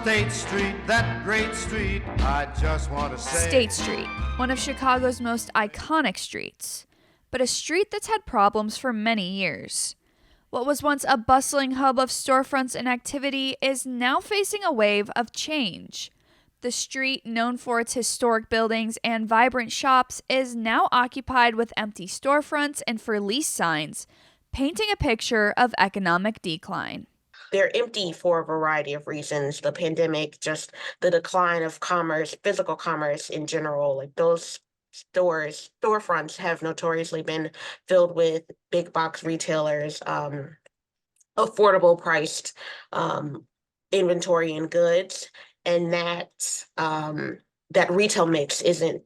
State Street, that great street, I just want to say. State Street, one of Chicago's most iconic streets, but a street that's had problems for many years. What was once a bustling hub of storefronts and activity is now facing a wave of change. The street, known for its historic buildings and vibrant shops, is now occupied with empty storefronts and for lease signs, painting a picture of economic decline. They're empty for a variety of reasons. The pandemic, just the decline of commerce, physical commerce in general, like those storefronts have notoriously been filled with big box retailers, affordable priced inventory and goods, and that retail mix isn't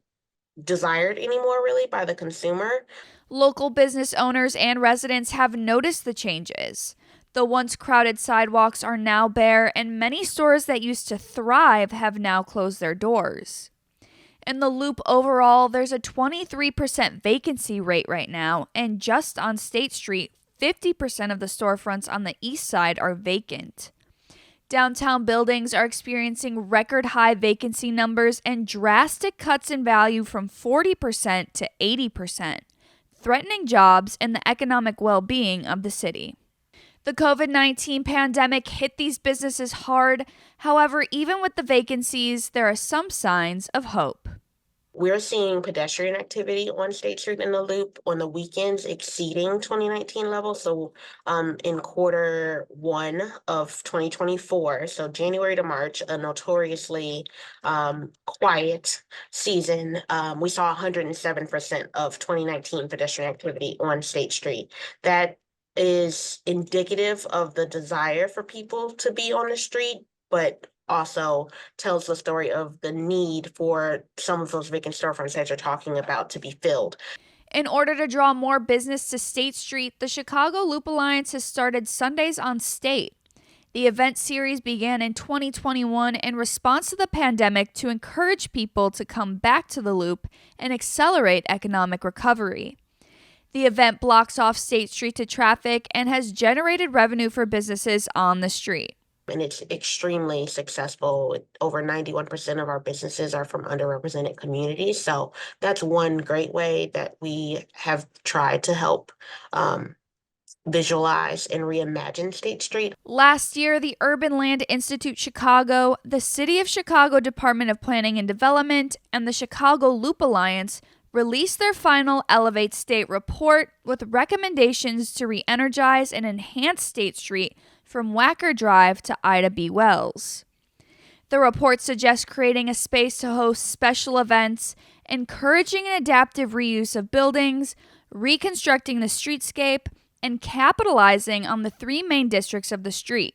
desired anymore really by the consumer. Local business owners and residents have noticed the changes. The once crowded sidewalks are now bare, and many stores that used to thrive have now closed their doors. In the Loop overall, there's a 23% vacancy rate right now, and just on State Street, 50% of the storefronts on the east side are vacant. Downtown buildings are experiencing record high vacancy numbers and drastic cuts in value from 40% to 80%, threatening jobs and the economic well-being of the city. The COVID-19 pandemic hit these businesses hard. However, even with the vacancies, there are some signs of hope. We're seeing pedestrian activity on State Street in the Loop on the weekends exceeding 2019 levels. So in quarter one of 2024, so January to March, a notoriously quiet season, we saw 107% of 2019 pedestrian activity on State Street. That is indicative of the desire for people to be on the street, but also tells the story of the need for some of those vacant storefronts that you're talking about to be filled. In order to draw more business to State Street, the Chicago Loop Alliance has started Sundays on State. The event series began in 2021 in response to the pandemic to encourage people to come back to the Loop and accelerate economic recovery. The event blocks off State Street to traffic and has generated revenue for businesses on the street. And it's extremely successful. Over 91% of our businesses are from underrepresented communities. So that's one great way that we have tried to help visualize and reimagine State Street. Last year, the Urban Land Institute Chicago, the City of Chicago Department of Planning and Development, and the Chicago Loop Alliance released their final Elevate State report with recommendations to re-energize and enhance State Street from Wacker Drive to Ida B. Wells. The report suggests creating a space to host special events, encouraging an adaptive reuse of buildings, reconstructing the streetscape, and capitalizing on the three main districts of the street: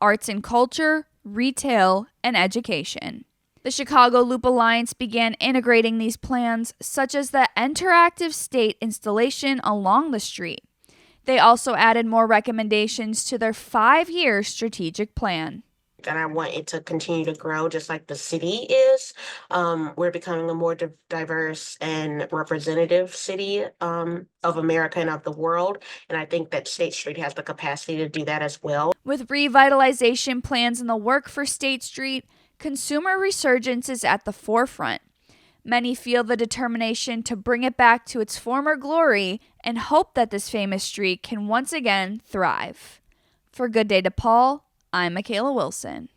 arts and culture, retail, and education. The Chicago Loop Alliance began integrating these plans, such as the interactive state installation along the street. They also added more recommendations to their 5-year strategic plan. And I want it to continue to grow just like the city is. We're becoming a more diverse and representative city of America and of the world. And I think that State Street has the capacity to do that as well. With revitalization plans in the work for State Street, consumer resurgence is at the forefront. Many feel the determination to bring it back to its former glory and hope that this famous street can once again thrive. For Good Day DePaul, I'm Michaela Wilson.